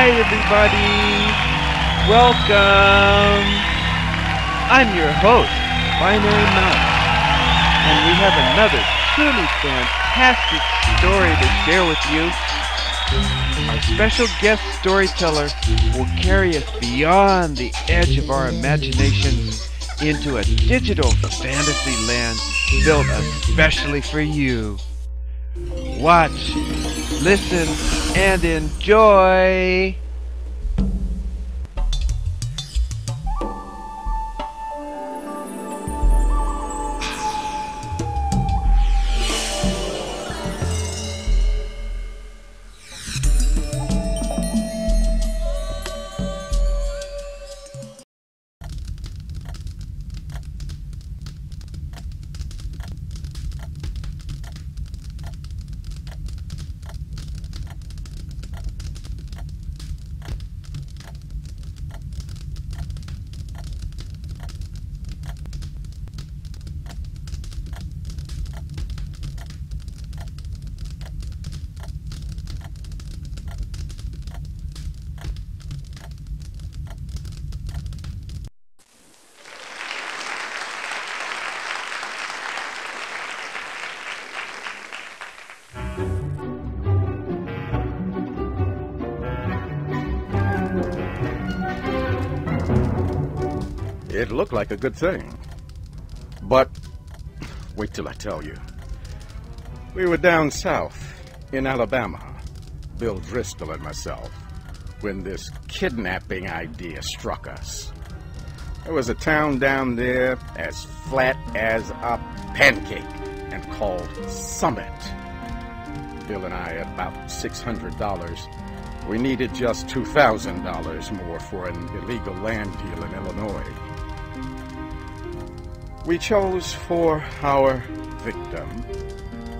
Hi, everybody. Welcome. I'm your host, Binary Mouse, and we have another truly fantastic story to share with you. Our special guest storyteller will carry us beyond the edge of our imaginations into a digital fantasy land built especially for you. Watch, listen, and enjoy! It looked like a good thing. But wait till I tell you. We were down south in Alabama, Bill Driscoll and myself, when this kidnapping idea struck us. There was a town down there as flat as a pancake and called Summit. Bill and I had about $600. We needed just $2,000 more for an illegal land deal in Illinois. We chose for our victim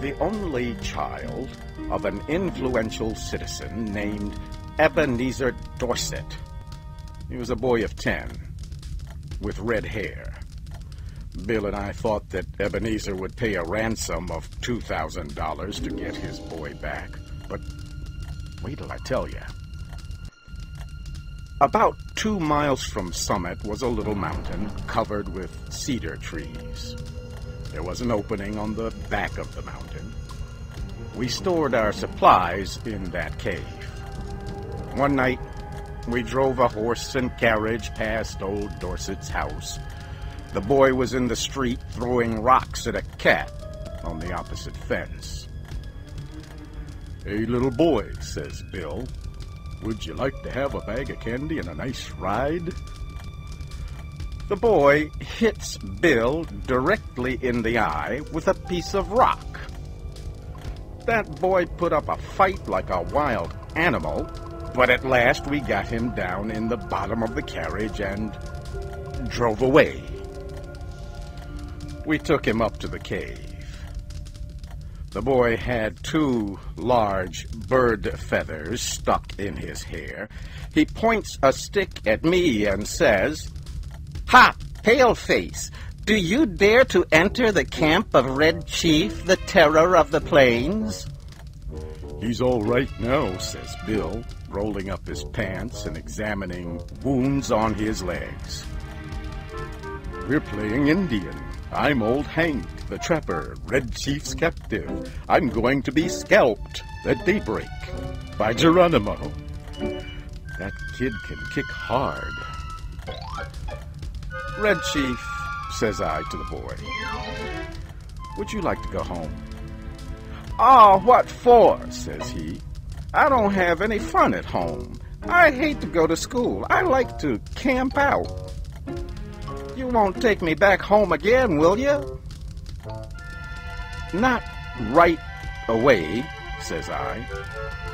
the only child of an influential citizen named Ebenezer Dorset. He was a boy of 10 with red hair. Bill and I thought that Ebenezer would pay a ransom of $2,000 to get his boy back, but wait till I tell you. About 2 miles from Summit was a little mountain covered with cedar trees. There was an opening on the back of the mountain. We stored our supplies in that cave. One night, we drove a horse and carriage past old Dorset's house. The boy was in the street throwing rocks at a cat on the opposite fence. "Hey, little boy," says Bill, "would you like to have a bag of candy and a nice ride?" The boy hits Bill directly in the eye with a piece of rock. That boy put up a fight like a wild animal, but at last we got him down in the bottom of the carriage and drove away. We took him up to the cave. The boy had 2 large bird feathers stuck in his hair. He points a stick at me and says, "Ha, paleface, do you dare to enter the camp of Red Chief, the terror of the plains?" "He's all right now," says Bill, rolling up his pants and examining wounds on his legs. "We're playing Indian. I'm old Hank, the trapper, Red Chief's captive. I'm going to be scalped at daybreak by Geronimo. That kid can kick hard." "Red Chief," says I to the boy, "would you like to go home?" "Oh, what for?" says he. "I don't have any fun at home. I hate to go to school. I like to camp out." "You won't take me back home again, will you?" "Not right away," says I.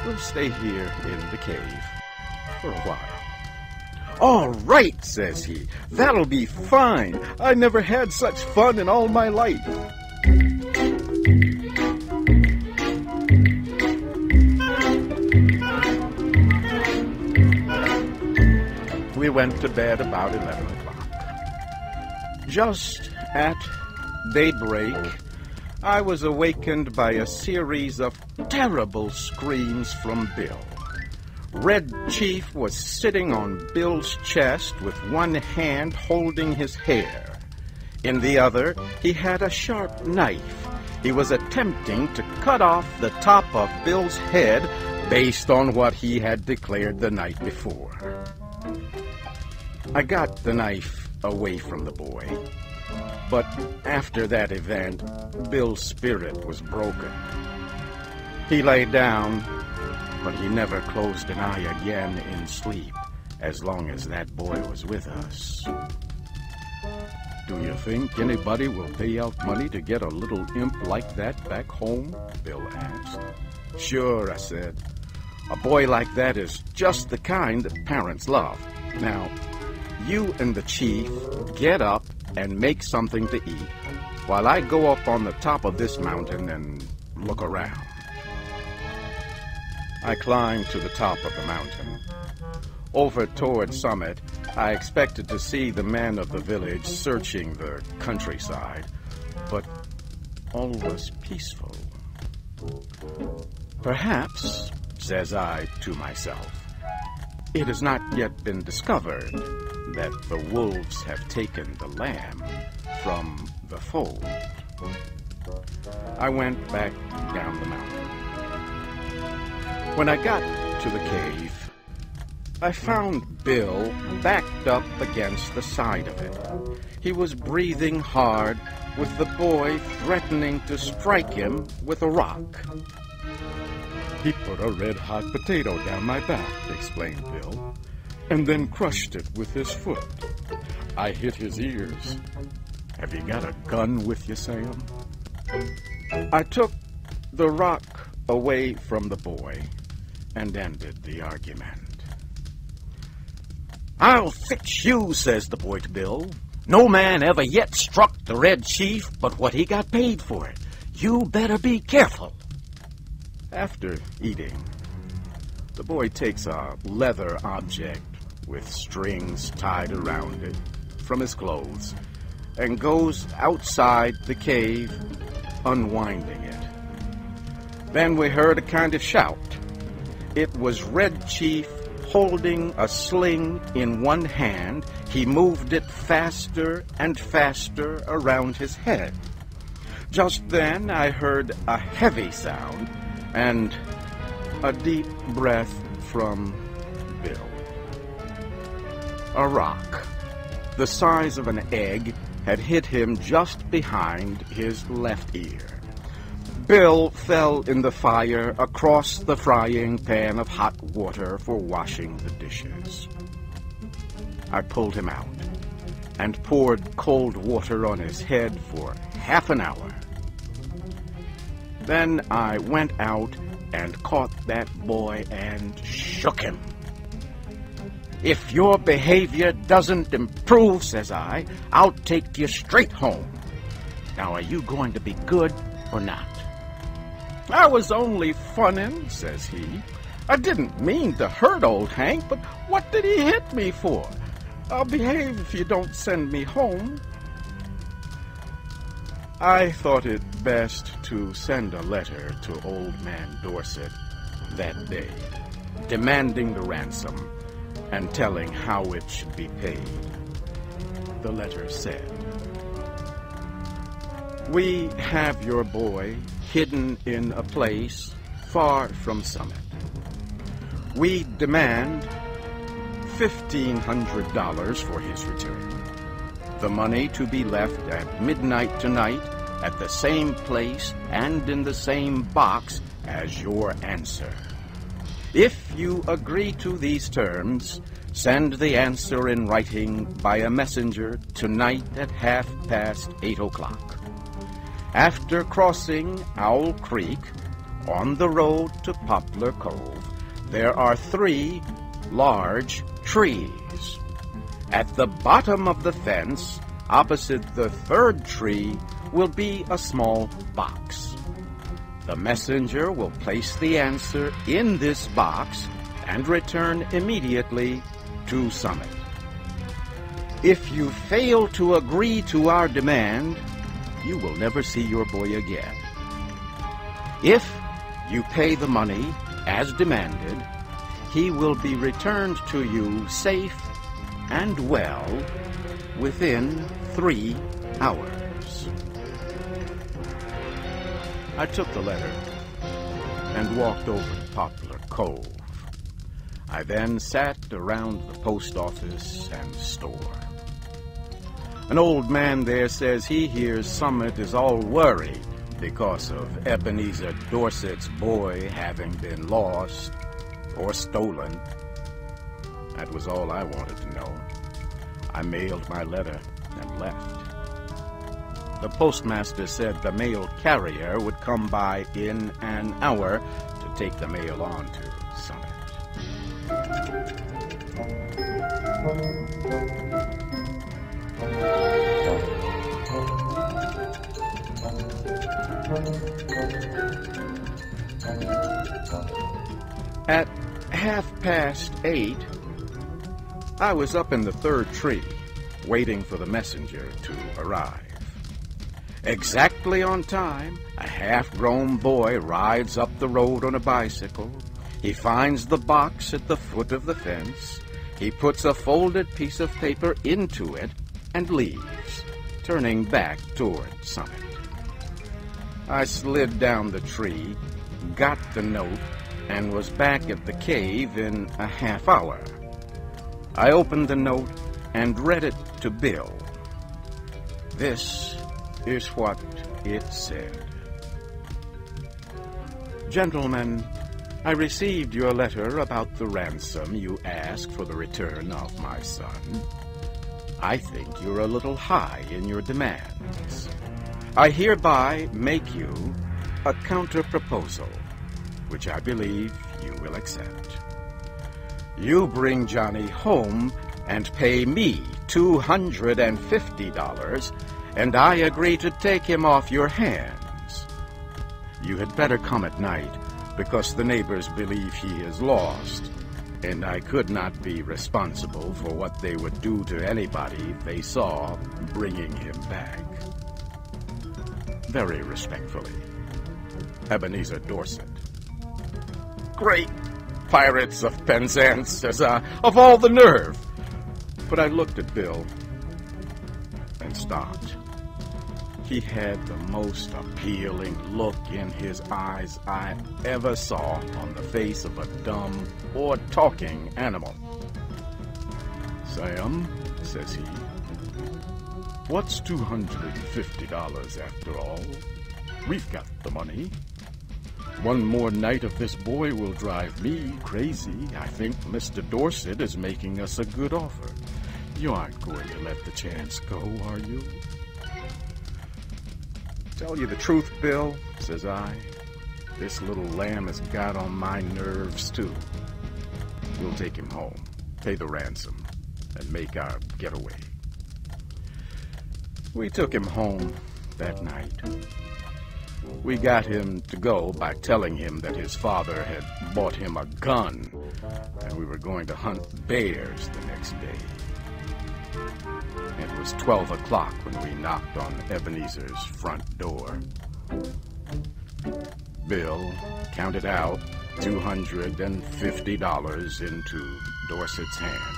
"We'll stay here in the cave for a while." "All right," says he. "That'll be fine. I never had such fun in all my life." We went to bed about 11 o'clock. Just at daybreak, I was awakened by a series of terrible screams from Bill. Red Chief was sitting on Bill's chest with one hand holding his hair. In the other, he had a sharp knife. He was attempting to cut off the top of Bill's head based on what he had declared the night before. I got the knife away from the boy, but after that event, Bill's spirit was broken. He lay down, but he never closed an eye again in sleep as long as that boy was with us. "Do you think anybody will pay out money to get a little imp like that back home?" Bill asked. "Sure," I said. "A boy like that is just the kind that parents love. Now, you and the chief get up and make something to eat while I go up on the top of this mountain and look around." I climbed to the top of the mountain. Over toward Summit, I expected to see the men of the village searching the countryside, but all was peaceful. "Perhaps," says I to myself, "it has not yet been discovered that the wolves have taken the lamb from the fold." I went back down the mountain. When I got to the cave, I found Bill backed up against the side of it. He was breathing hard, with the boy threatening to strike him with a rock. "He put a red-hot potato down my back," explained Bill, "and then crushed it with his foot. I hit his ears." "Have you got a gun with you, Sam?" I took the rock away from the boy and ended the argument. "I'll fix you," says the boy to Bill. "No man ever yet struck the Red Chief but what he got paid for it. You better be careful." After eating, the boy takes a leather object with strings tied around it from his clothes and goes outside the cave, unwinding it. Then we heard a kind of shout. It was Red Chief holding a sling in one hand. He moved it faster and faster around his head. Just then I heard a heavy sound and a deep breath from Bill. A rock, the size of an egg, had hit him just behind his left ear. Bill fell in the fire across the frying pan of hot water for washing the dishes. I pulled him out and poured cold water on his head for half an hour. Then I went out and caught that boy and shook him. "If your behavior doesn't improve," says I, "I'll take you straight home. Now, are you going to be good or not?" "I was only funnin'," says he. "I didn't mean to hurt old Hank, but what did he hit me for? I'll behave if you don't send me home." I thought it best to send a letter to Old Man Dorset that day, demanding the ransom and telling how it should be paid. The letter said, "We have your boy hidden in a place far from Summit. We demand $1,500 for his return. The money to be left at midnight tonight at the same place and in the same box as your answer. If you agree to these terms, send the answer in writing by a messenger tonight at 8:30. After crossing Owl Creek, on the road to Poplar Cove, there are 3 large trees. At the bottom of the fence, opposite the 3rd tree, will be a small box. The messenger will place the answer in this box and return immediately to Summit. If you fail to agree to our demand, you will never see your boy again. If you pay the money as demanded, he will be returned to you safe and well within 3 hours. I took the letter and walked over to Poplar Cove. I then sat around the post office and store. An old man there says he hears Summit is all worried because of Ebenezer Dorset's boy having been lost or stolen. That was all I wanted to know. I mailed my letter and left. The postmaster said the mail carrier would come by in an hour to take the mail on to Summit. At 8:30, I was up in the third tree, waiting for the messenger to arrive. Exactly on time, a half-grown boy rides up the road on a bicycle. He finds the box at the foot of the fence. He puts a folded piece of paper into it and leaves, turning back toward Summit. I slid down the tree, got the note, and was back at the cave in a half hour. I opened the note and read it to Bill. This is what it said. Gentlemen, I received your letter about the ransom you asked for the return of my son. I think you're a little high in your demands. I hereby make you a counter-proposal, which I believe you will accept. You bring Johnny home and pay me $250, and I agree to take him off your hands. You had better come at night, because the neighbors believe he is lost, and I could not be responsible for what they would do to anybody they saw bringing him back. Very respectfully, Ebenezer Dorset. Great Pirates of Penzance, says I, of all the nerve! But I looked at Bill and stopped. He had the most appealing look in his eyes I ever saw on the face of a dumb or talking animal. Sam, says he, what's $250 after all? We've got the money. One more night of this boy will drive me crazy. I think Mr. Dorset is making us a good offer. You aren't going to let the chance go, are you? Tell you the truth, Bill, says I. This little lamb has got on my nerves, too. We'll take him home, pay the ransom, and make our getaway. We took him home that night. We got him to go by telling him that his father had bought him a gun, and we were going to hunt bears the next day. It was 12 o'clock when we knocked on Ebenezer's front door. Bill counted out $250 into Dorset's hand.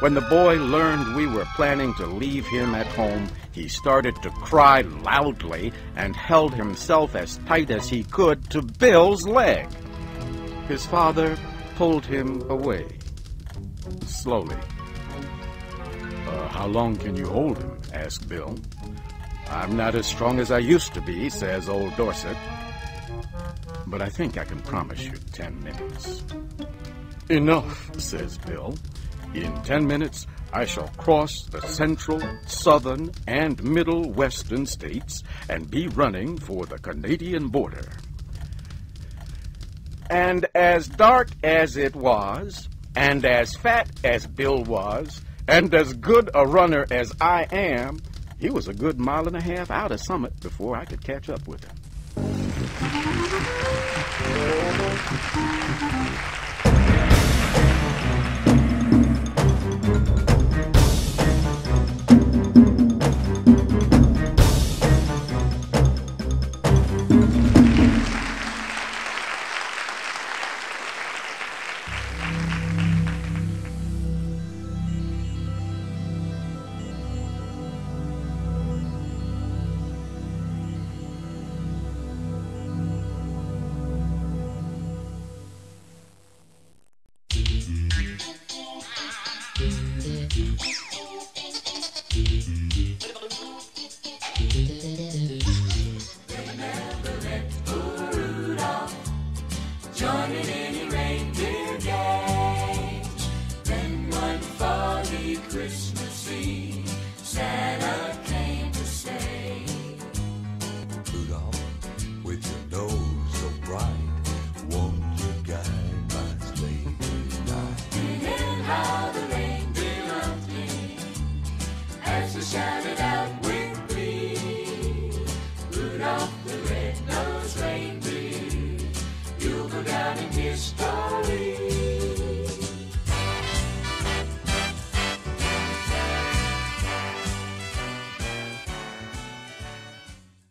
When the boy learned we were planning to leave him at home, he started to cry loudly and held himself as tight as he could to Bill's leg. His father pulled him away, slowly. How long can you hold him? Asked Bill. I'm not as strong as I used to be, says old Dorset. But I think I can promise you 10 minutes. Enough, says Bill. In 10 minutes, I shall cross the central, southern, and middle western states and be running for the Canadian border. And as dark as it was, and as fat as Bill was, and as good a runner as I am, he was a good mile and a half out of Summit before I could catch up with him.